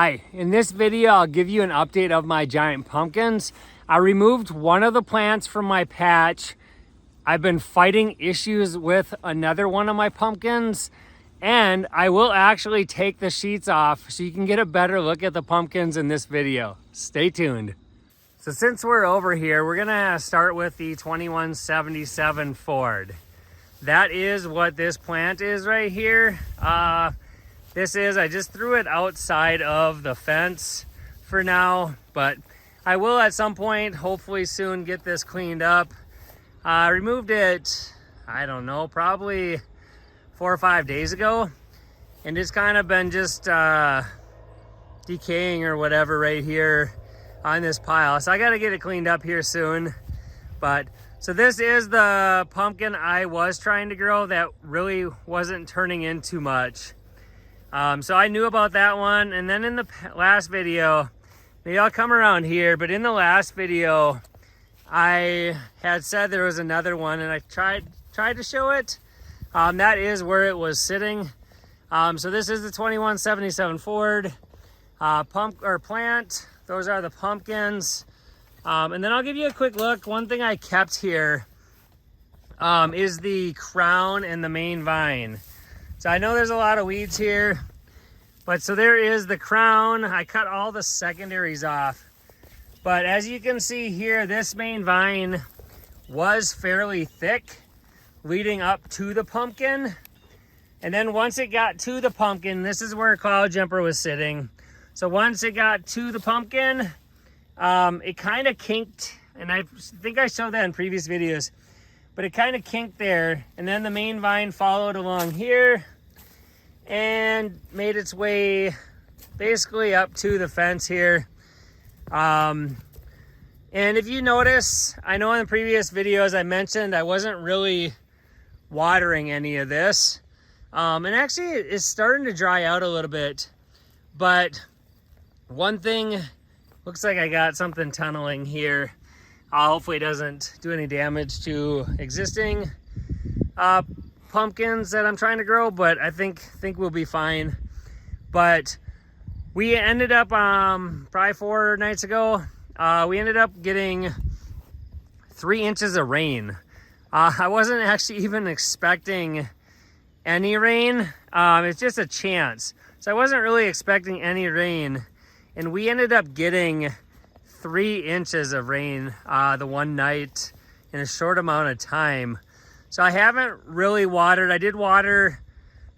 Hi, in this video I'll give you an update of my giant pumpkins. I removed one of the plants from my patch. I've been fighting issues with another one of my pumpkins, and I will actually take the sheets off so you can get a better look at the pumpkins in this video. Stay tuned. So since we're over here, we're gonna start with the 2177 Ford. That is what this plant is right here. I just threw it outside of the fence for now, but I will at some point, hopefully soon, get this cleaned up. I removed it, I don't know, probably 4 or 5 days ago, and it's kind of been just decaying or whatever right here on this pile. So I got to get it cleaned up here soon. But so this is the pumpkin I was trying to grow that really wasn't turning into much. So I knew about that one, and then in the last video, maybe I'll come around here, but in the last video I had said there was another one, and I tried to show it. That is where it was sitting. So this is the 2177 Ford plant. Those are the pumpkins. And then I'll give you a quick look. One thing I kept here is the crown and the main vine. So I know there's a lot of weeds here, but so there is the crown. I cut all the secondaries off. But as you can see here, this main vine was fairly thick leading up to the pumpkin. And then once it got to the pumpkin, this is where Cloud Jumper was sitting. So once it got to the pumpkin, it kind of kinked, and I think I showed that in previous videos, but it kind of kinked there, and then the main vine followed along here and made its way basically up to the fence here. And if you notice, I know in the previous videos I mentioned I wasn't really watering any of this, and actually it's starting to dry out a little bit. But one thing, looks like I got something tunneling here. Hopefully it doesn't do any damage to existing pumpkins that I'm trying to grow, but I think we'll be fine. But we ended up, probably 4 nights ago, we ended up getting 3 inches of rain. I wasn't actually even expecting any rain. It's just a chance. So I wasn't really expecting any rain, and we ended up getting 3 inches of rain the one night in a short amount of time. So I haven't really watered. I did water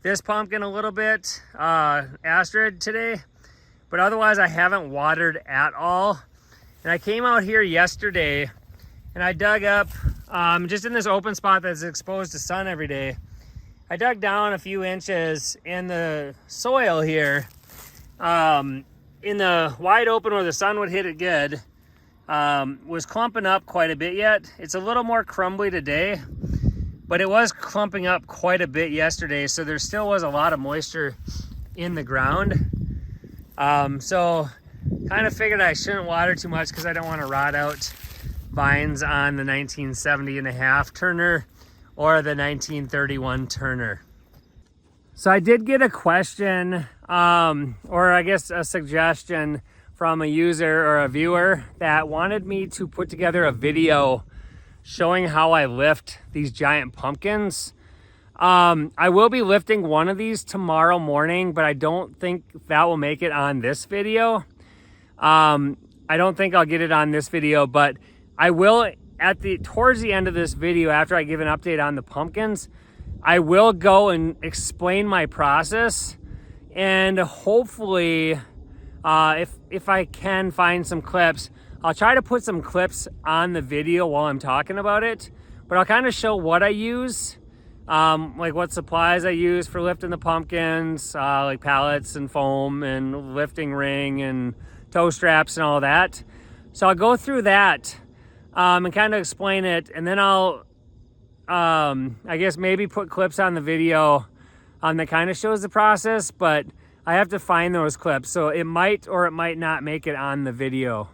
this pumpkin a little bit, Astrid, today, but otherwise I haven't watered at all. And I came out here yesterday and I dug up, just in this open spot that's exposed to sun every day, I dug down a few inches in the soil here, in the wide open where the sun would hit it good. Was clumping up quite a bit yet. It's a little more crumbly today, but it was clumping up quite a bit yesterday, so there still was a lot of moisture in the ground. So kind of figured I shouldn't water too much because I don't want to rot out vines on the 1970.5 Turner or the 1931 Turner. So I did get a question, or I guess a suggestion from a user or a viewer that wanted me to put together a video showing how I lift these giant pumpkins. I will be lifting one of these tomorrow morning, but I don't think that will make it on this video. I don't think I'll get it on this video, but I will towards the end of this video, after I give an update on the pumpkins, I will go and explain my process, and hopefully if I can find some clips, I'll try to put some clips on the video while I'm talking about it, but I'll kind of show what I use, like what supplies I use for lifting the pumpkins, like pallets and foam and lifting ring and toe straps and all that. So I'll go through that and kind of explain it, and then I'll I guess maybe put clips on the video that kind of shows the process, but I have to find those clips, so it might or it might not make it on the video.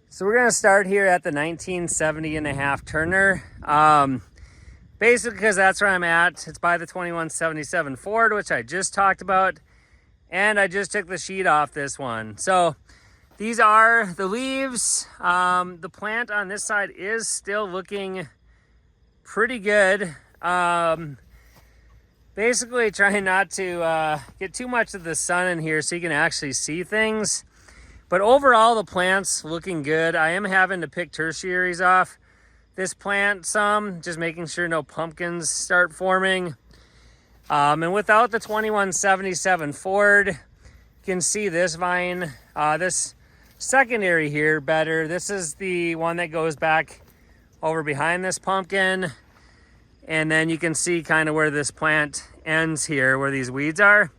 So we're gonna start here at the 1970.5 Turner. Basically because that's where I'm at. It's by the 2177 Ford, which I just talked about. and I just took the sheet off this one. So these are the leaves. The plant on this side is still looking pretty good. Basically trying not to get too much of the sun in here so you can actually see things. But overall, the plant's looking good. I am having to pick tertiaries off this plant some, just making sure no pumpkins start forming. And without the 2177 Ford, you can see this vine, this secondary here better. This is the one that goes back over behind this pumpkin. And then you can see kind of where this plant ends here, where these weeds are.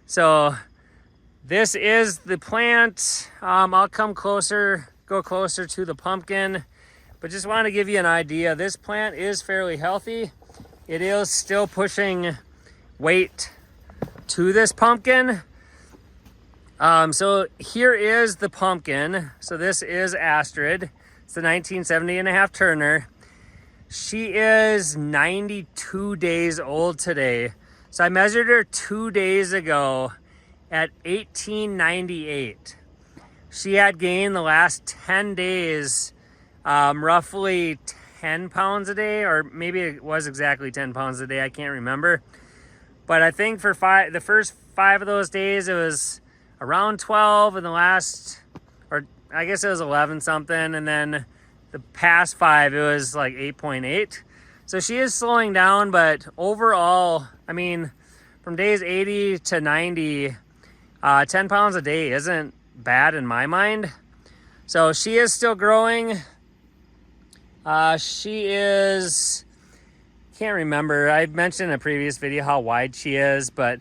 So this is the plant. I'll come closer, go closer to the pumpkin, but just want to give you an idea. This plant is fairly healthy. It is still pushing weight to this pumpkin. So here is the pumpkin. So this is Astrid. It's the 1970.5 Turner. She is 92 days old today. So I measured her 2 days ago at 1898. She had gained the last 10 days, roughly 10 pounds a day, or maybe it was exactly 10 pounds a day. I can't remember. But I think for the first 5 of those days, it was around 12, and the last, or I guess it was 11 something, and then the past 5, it was like 8.8. So she is slowing down, but overall, I mean, from days 80 to 90, 10 pounds a day isn't bad in my mind. So she is still growing. She is, can't remember, I mentioned in a previous video how wide she is, but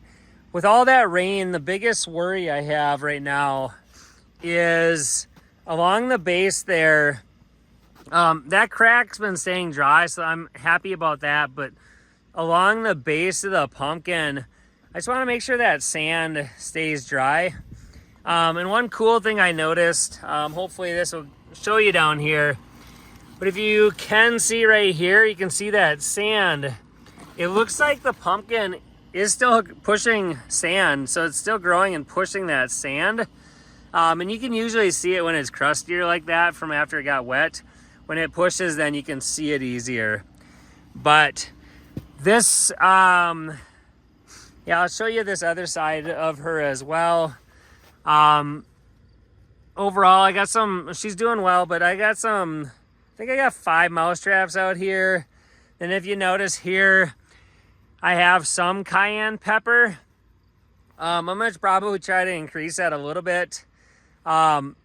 with all that rain, the biggest worry I have right now is along the base there. That crack's been staying dry, so I'm happy about that. But along the base of the pumpkin, I just want to make sure that sand stays dry. And one cool thing I noticed, hopefully this will show you down here, but if you can see right here, you can see that sand. It looks like the pumpkin is still pushing sand, so it's still growing and pushing that sand. And you can usually see it when it's crustier like that from after it got wet. When it pushes, then you can see it easier. But this, yeah, I'll show you this other side of her as well. Overall, I got some, she's doing well, but I got some, I think I got 5 mouse traps out here. And if you notice here, I have some cayenne pepper. I'm gonna probably try to increase that a little bit.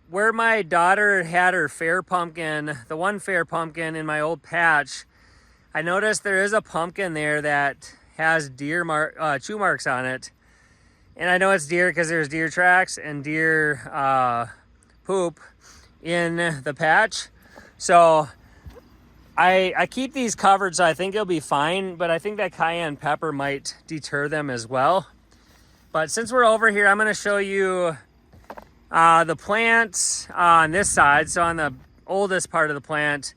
Where my daughter had her fair pumpkin, the one fair pumpkin in my old patch, I noticed there is a pumpkin there that has deer chew marks on it. And I know it's deer because there's deer tracks and deer poop in the patch. So I keep these covered, so I think it'll be fine, but I think that cayenne pepper might deter them as well. But since we're over here, I'm going to show you the plant on this side. So on the oldest part of the plant,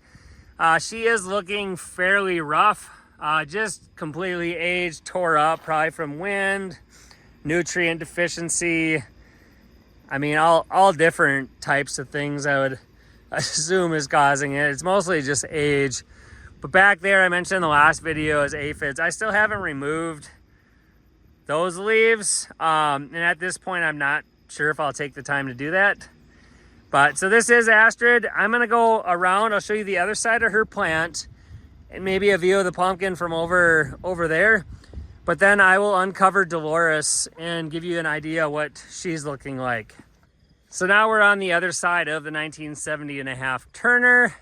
she is looking fairly rough, just completely aged, tore up, probably from wind, nutrient deficiency. I mean, all different types of things I would assume is causing it. It's mostly just age. But back there, I mentioned in the last video, is aphids. I still haven't removed those leaves. And at this point, I'm not sure if I'll take the time to do that. But so this is Astrid. I'm gonna go around. I'll show you the other side of her plant and maybe a view of the pumpkin from over there. But then I will uncover Dolores and give you an idea what she's looking like. So now we're on the other side of the 1970.5 Turner.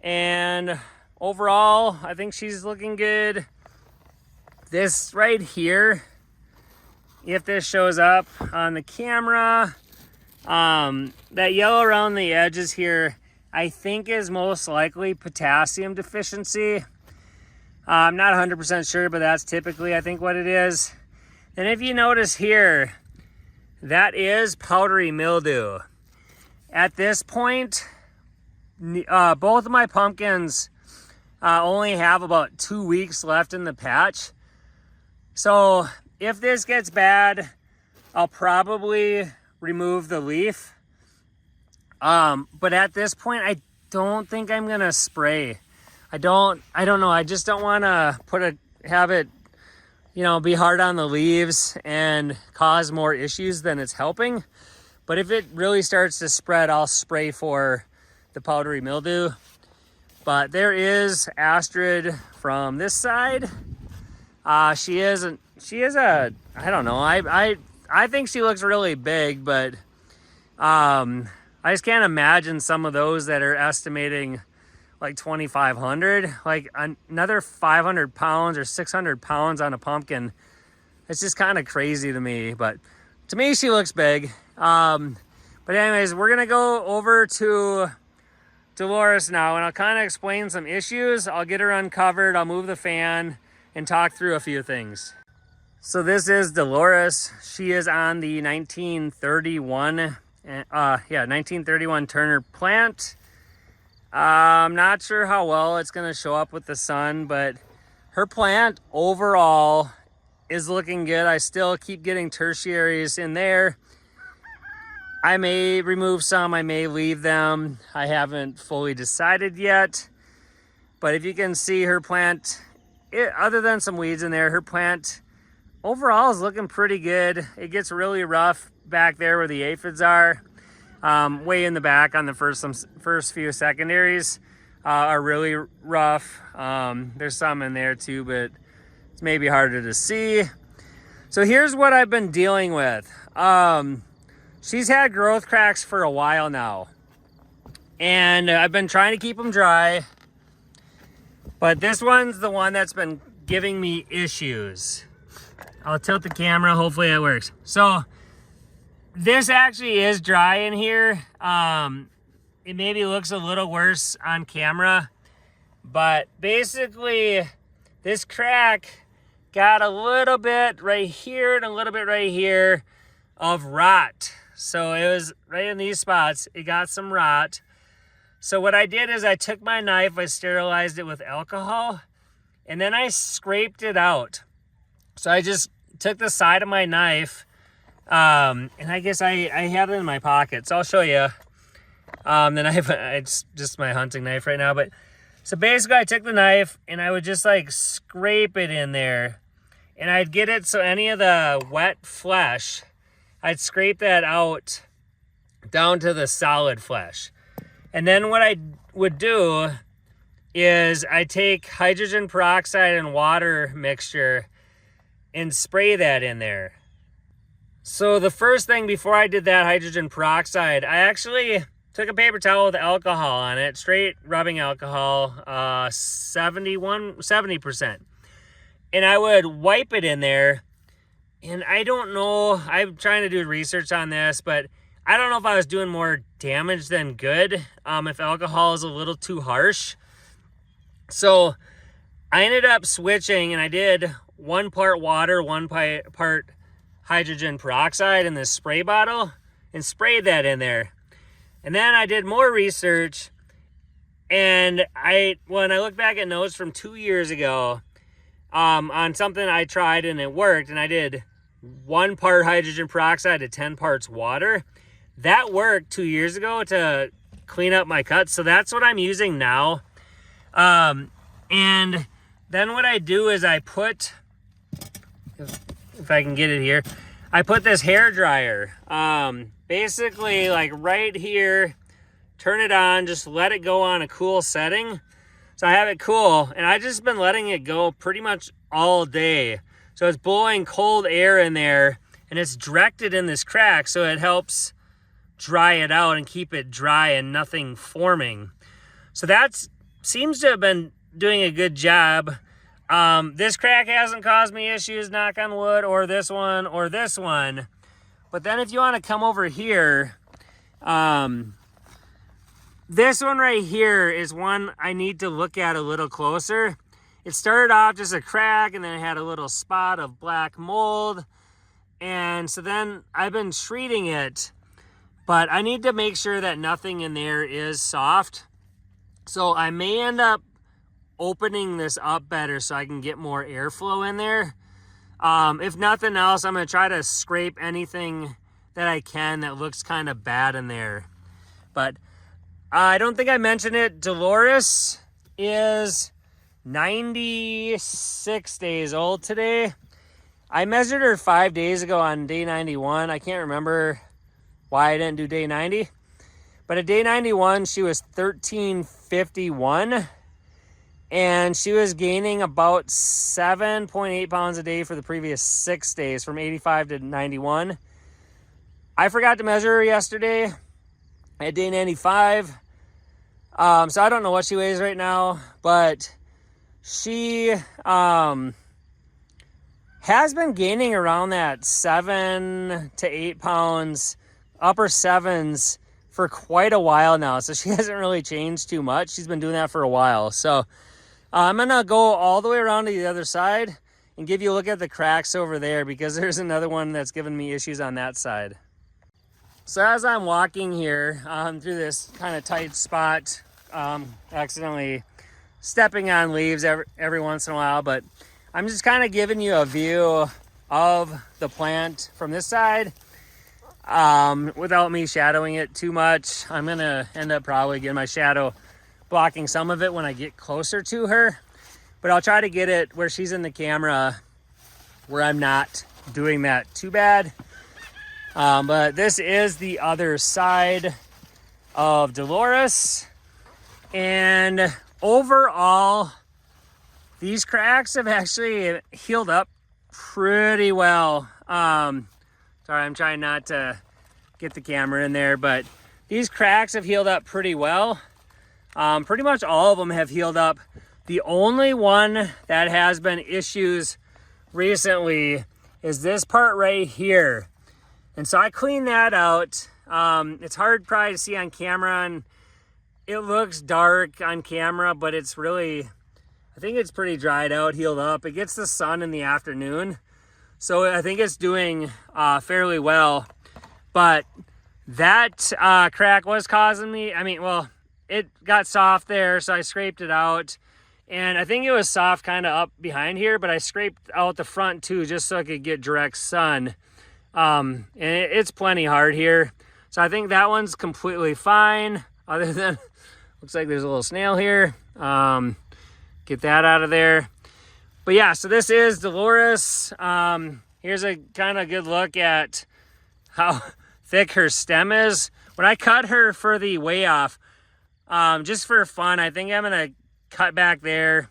And overall, I think she's looking good. This right here, if this shows up on the camera, that yellow around the edges here, I think is most likely potassium deficiency. I'm not 100% sure, but that's typically, I think, what it is. And if you notice here, that is powdery mildew. At this point, both of my pumpkins only have about 2 weeks left in the patch. So if this gets bad, I'll probably remove the leaf. But at this point, I don't think I'm gonna spray. I don't know. I just don't want to have it, be hard on the leaves and cause more issues than it's helping. But if it really starts to spread, I'll spray for the powdery mildew. But there is Astrid from this side. She is I don't know. I think she looks really big, but I just can't imagine some of those that are estimating like 2,500, like another 500 pounds or 600 pounds on a pumpkin. It's just kind of crazy to me, but to me, she looks big. But anyways, we're gonna go over to Dolores now, and I'll kind of explain some issues. I'll get her uncovered, I'll move the fan, and talk through a few things. So this is Dolores. She is on the 1931 Turner plant. I'm not sure how well it's gonna show up with the sun, but her plant overall is looking good. I still keep getting tertiaries in there. I may remove some, I may leave them. I haven't fully decided yet. But if you can see her plant, other than some weeds in there, her plant overall is looking pretty good. It gets really rough back there where the aphids are. Way in the back on the first few secondaries are really rough. There's some in there too, but it's maybe harder to see. So here's what I've been dealing with. She's had growth cracks for a while now, and I've been trying to keep them dry, but this one's the one that's been giving me issues. I'll tilt the camera, hopefully it works. So this actually is dry in here. It maybe looks a little worse on camera, but basically this crack got a little bit right here and a little bit right here of rot. So it was right in these spots, it got some rot. So what I did is I took my knife, I sterilized it with alcohol, and then I scraped it out. So I just took the side of my knife, and I guess I have it in my pocket, so I'll show you. It's just my hunting knife right now, but so basically I took the knife and I would just like scrape it in there, and I'd get it so any of the wet flesh, I'd scrape that out down to the solid flesh. And then what I would do is I take hydrogen peroxide and water mixture and spray that in there. So the first thing before I did that hydrogen peroxide, I actually took a paper towel with alcohol on it, straight rubbing alcohol, 70%. And I would wipe it in there. And I don't know, I'm trying to do research on this, but I don't know if I was doing more damage than good, if alcohol is a little too harsh. So I ended up switching, and I did 1 part water, 1 part hydrogen peroxide in this spray bottle, and sprayed that in there. And then I did more research, and when I look back at notes from 2 years ago, on something I tried and it worked, and I did 1 part hydrogen peroxide to 10 parts water. That worked 2 years ago to clean up my cuts. So that's what I'm using now. And then what I do is I put, if I can get it here, I put this hair dryer, basically like right here, turn it on, just let it go on a cool setting. So I have it cool, and I've just been letting it go pretty much all day. So it's blowing cold air in there, and it's directed in this crack, so it helps dry it out and keep it dry and nothing forming. So that seems to have been doing a good job. This crack hasn't caused me issues, knock on wood, or this one, or this one. But then if you want to come over here, this one right here is one I need to look at a little closer. It started off just a crack, and then it had a little spot of black mold. And so then I've been treating it, but I need to make sure that nothing in there is soft. So I may end up opening this up better so I can get more airflow in there. If nothing else, I'm going to try to scrape anything that I can that looks kind of bad in there. But I don't think I mentioned it. Dolores is 96 days old today. I measured her 5 days ago on day 91. I can't remember why I didn't do day 90. But at day 91, she was 1351. And she was gaining about 7.8 pounds a day for the previous 6 days, from 85 to 91. I forgot to measure her yesterday at day 95. So I don't know what she weighs right now, but she has been gaining around that 7 to 8 pounds, upper 7s, for quite a while now. So she hasn't really changed too much. She's been doing that for a while. So I'm going to go all the way around to the other side and give you a look at the cracks over there, because there's another one that's giving me issues on that side. So as I'm walking here through this kind of tight spot, accidentally stepping on leaves every once in a while, but I'm just kind of giving you a view of the plant from this side without me shadowing it too much. I'm going to end up probably getting my shadow blocking some of it when I get closer to her, but I'll try to get it where she's in the camera where I'm not doing that too bad. But this is the other side of Dolores, and overall these cracks have actually healed up pretty well. Sorry, I'm trying not to get the camera in there, but these cracks have healed up pretty well. Pretty much all of them have healed up. The only one that has been issues recently is this part right here. And so I cleaned that out. It's hard probably to see on camera, and it looks dark on camera, but it's really, I think it's pretty dried out, healed up. It gets the sun in the afternoon, so I think it's doing fairly well. But that crack was causing me, it got soft there, so I scraped it out. And I think it was soft kind of up behind here, but I scraped out the front too, just so I could get direct sun. And it's plenty hard here. So I think that one's completely fine, other than, looks like there's a little snail here. Get that out of there. But yeah, so this is Dolores. Here's a kind of good look at how thick her stem is. When I cut her for the weigh off, just for fun, I think I'm gonna cut back there.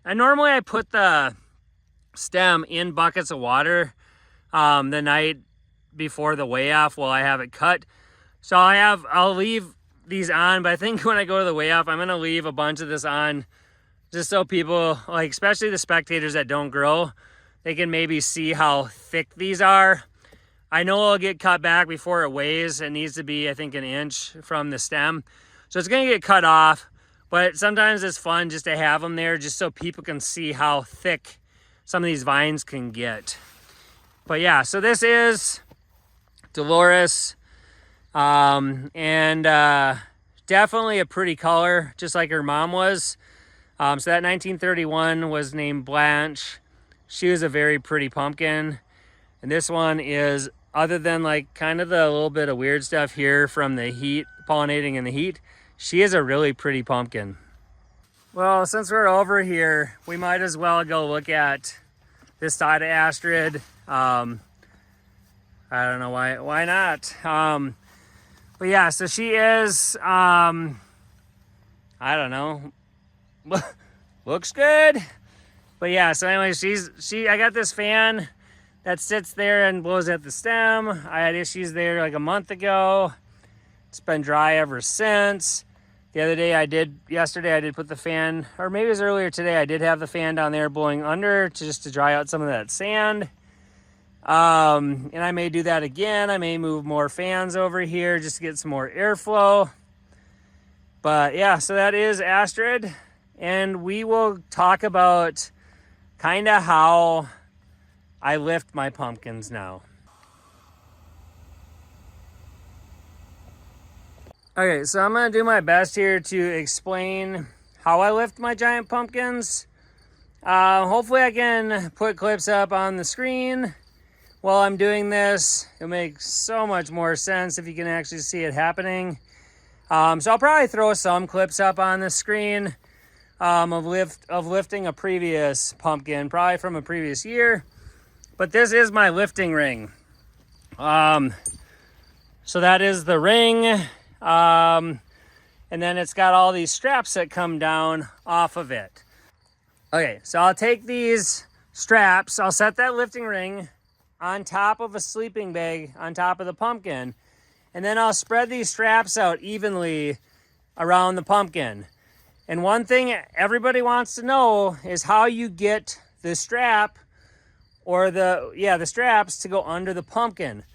And normally I put the stem in buckets of water the night before the weigh off while I have it cut. So I'll leave these on, but I think when I go to the weigh off, I'm gonna leave a bunch of this on, just so people, like especially the spectators that don't grow, they can maybe see how thick these are. I know it'll get cut back before it weighs. It needs to be, I think, 1 inch from the stem. So it's gonna get cut off, but sometimes it's fun just to have them there just so people can see how thick some of these vines can get. But yeah, so this is Dolores, and definitely a pretty color, just like her mom was. So that 1931 was named Blanche. She was a very pretty pumpkin. And this one is, other than like kind of the little bit of weird stuff here from the heat, pollinating in the heat, she is a really pretty pumpkin. Well, since we're over here, we might as well go look at this side of Astrid. I don't know why not. But yeah, so she is, I don't know, looks good. But yeah, so anyway, I got this fan that sits there and blows at the stem. I had issues there like a month ago. It's been dry ever since. The other day yesterday I did put the fan, or maybe it was earlier today, I did have the fan down there blowing under just to dry out some of that sand. And I may do that again. I may move more fans over here just to get some more airflow. But yeah, so that is Astrid. And we will talk about kind of how I lift my pumpkins now. Okay, so I'm going to do my best here to explain how I lift my giant pumpkins. Hopefully I can put clips up on the screen while I'm doing this. It'll make so much more sense if you can actually see it happening. So I'll probably throw some clips up on the screen of lifting a previous pumpkin, probably from a previous year. But this is my lifting ring. So that is the ring. And then it's got all these straps that come down off of it. Okay, so I'll take these straps, I'll set that lifting ring on top of a sleeping bag on top of the pumpkin, and then I'll spread these straps out evenly around the pumpkin. And one thing everybody wants to know is how you get the strap or the straps to go under the pumpkin.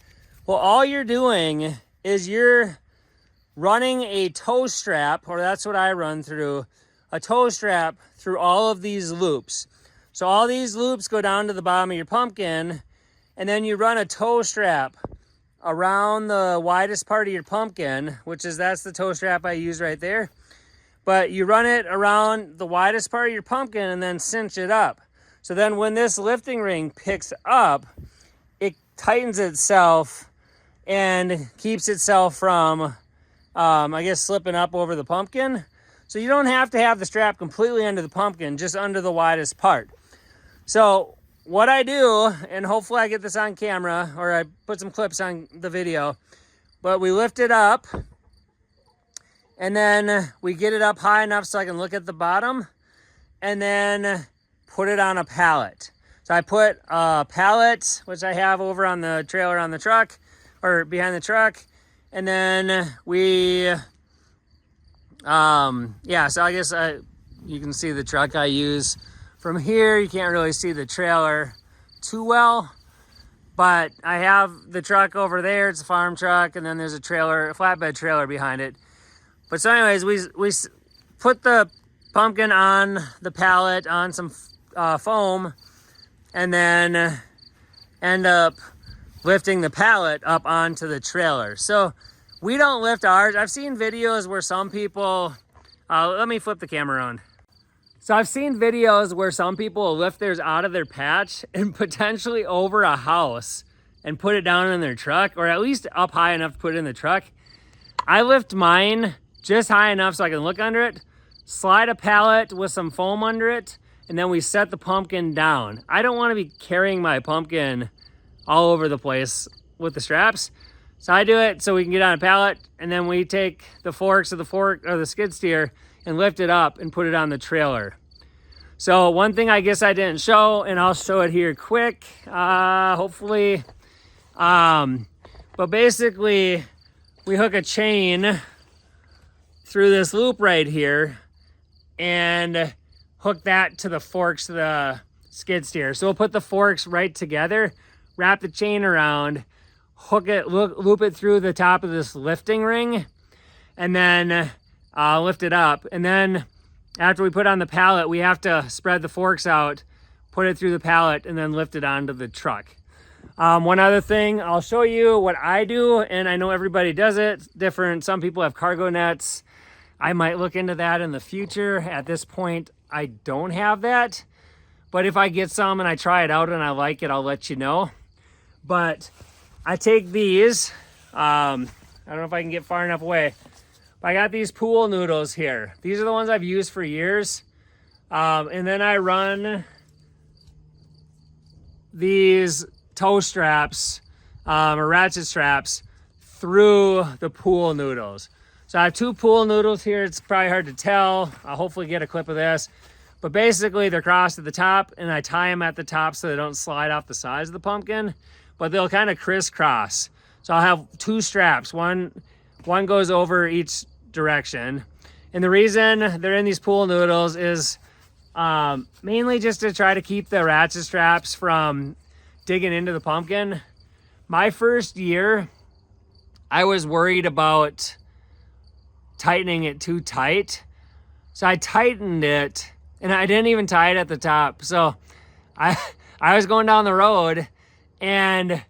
Well, all you're doing is you're running a toe strap, or that's what I run through, a toe strap through all of these loops. So all these loops go down to the bottom of your pumpkin, and then you run a toe strap around the widest part of your pumpkin, that's the toe strap I use right there. But you run it around the widest part of your pumpkin and then cinch it up. So then when this lifting ring picks up, it tightens itself and keeps itself from, slipping up over the pumpkin. So you don't have to have the strap completely under the pumpkin, just under the widest part. So what I do, and hopefully I get this on camera, or I put some clips on the video, but we lift it up, and then we get it up high enough so I can look at the bottom, and then put it on a pallet. So I put a pallet, which I have over on the trailer on the truck, or behind the truck, and then we, so I guess you can see the truck I use. From here, you can't really see the trailer too well, but I have the truck over there. It's a farm truck, and then there's a flatbed trailer behind it. But so anyways, we put the pumpkin on the pallet on some foam, and then end up lifting the pallet up onto the trailer. So we don't lift ours. I've seen videos where some people, let me flip the camera on. So I've seen videos where some people will lift theirs out of their patch and potentially over a house and put it down in their truck, or at least up high enough to put it in the truck. I lift mine just high enough so I can look under it, slide a pallet with some foam under it, and then we set the pumpkin down. I don't want to be carrying my pumpkin all over the place with the straps. So I do it so we can get on a pallet, and then we take the forks of the skid steer and lift it up and put it on the trailer. So one thing I guess I didn't show, and I'll show it here quick, hopefully. But basically, we hook a chain through this loop right here and hook that to the forks of the skid steer. So we'll put the forks right together, wrap the chain around, hook it, loop it through the top of this lifting ring, and then lift it up. And then after we put on the pallet, we have to spread the forks out, put it through the pallet, and then lift it onto the truck. One other thing, I'll show you what I do, and I know everybody does it different. Some people have cargo nets. I might look into that in the future. At this point, I don't have that. But if I get some and I try it out and I like it, I'll let you know. But I take these, I don't know if I can get far enough away. I got these pool noodles here. These are the ones I've used for years. And then I run these toe straps, or ratchet straps, through the pool noodles. So I have two pool noodles here. It's probably hard to tell. I'll hopefully get a clip of this. But basically they're crossed at the top, and I tie them at the top so they don't slide off the sides of the pumpkin, but they'll kind of crisscross. So I'll have two straps. One goes over each direction. And the reason they're in these pool noodles is mainly just to try to keep the ratchet straps from digging into the pumpkin. My first year, I was worried about tightening it too tight. So I tightened it, and I didn't even tie it at the top. So I was going down the road, and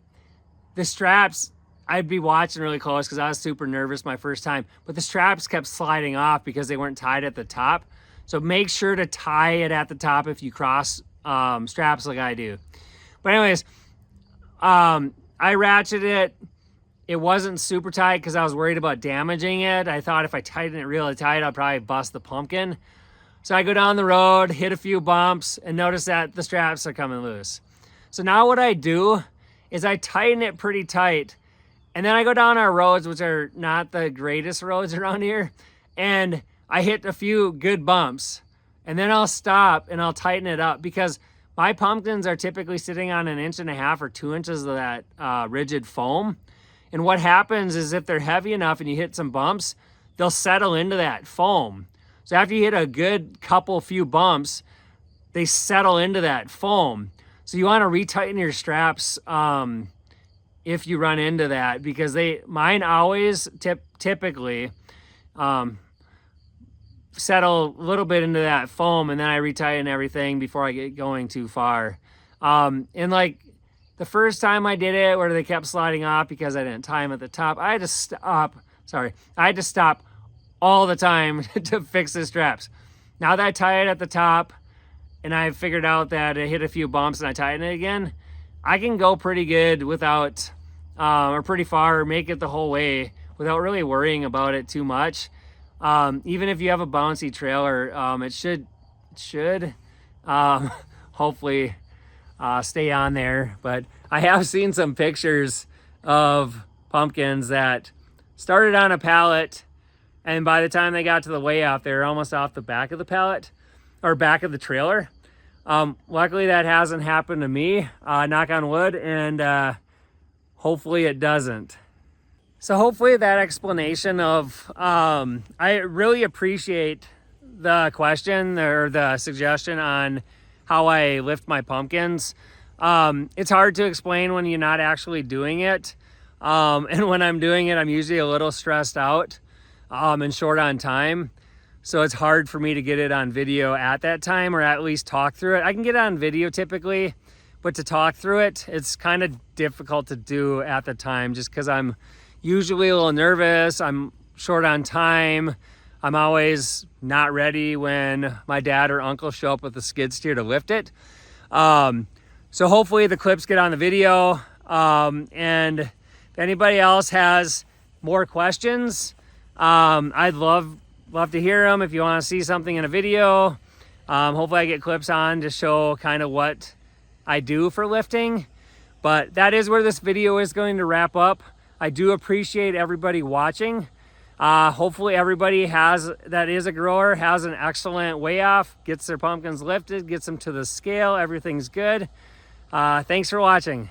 the straps, I'd be watching really close because I was super nervous my first time, but the straps kept sliding off because they weren't tied at the top. So make sure to tie it at the top if you cross straps like I do. But anyways, I ratcheted it. It wasn't super tight because I was worried about damaging it. I thought if I tightened it really tight, I'd probably bust the pumpkin. So I go down the road, hit a few bumps, and notice that the straps are coming loose. So now what I do is I tighten it pretty tight, and then I go down our roads, which are not the greatest roads around here, and I hit a few good bumps, and then I'll stop and I'll tighten it up, because my pumpkins are typically sitting on 1.5 inches or 2 inches of that rigid foam. And what happens is if they're heavy enough and you hit some bumps, they'll settle into that foam. So after you hit a good few bumps, they settle into that foam. So you want to retighten your straps if you run into that, because mine always typically settle a little bit into that foam, and then I retighten everything before I get going too far. And like the first time I did it, where they kept sliding off because I didn't tie them at the top, I had to stop. I had to stop all the time to fix the straps. Now that I tie it at the top, and I figured out that it hit a few bumps and I tighten it again, I can go pretty good without, or pretty far, or make it the whole way without really worrying about it too much. Even if you have a bouncy trailer, it should hopefully stay on there. But I have seen some pictures of pumpkins that started on a pallet, and by the time they got to the way out, they were almost off the back of the pallet or back of the trailer. Luckily that hasn't happened to me, knock on wood, and hopefully it doesn't. So hopefully that explanation of, I really appreciate the question or the suggestion on how I lift my pumpkins. It's hard to explain when you're not actually doing it. And when I'm doing it, I'm usually a little stressed out and short on time. So it's hard for me to get it on video at that time, or at least talk through it. I can get it on video typically, but to talk through it, it's kind of difficult to do at the time, just because I'm usually a little nervous. I'm short on time. I'm always not ready when my dad or uncle show up with a skid steer to lift it. So hopefully the clips get on the video. And if anybody else has more questions, I'd love to hear them. If you want to see something in a video, hopefully I get clips on to show kind of what I do for lifting. But that is where this video is going to wrap up. I do appreciate everybody watching. Hopefully everybody that is a grower has an excellent weigh off, gets their pumpkins lifted, gets them to the scale, everything's good. Thanks for watching.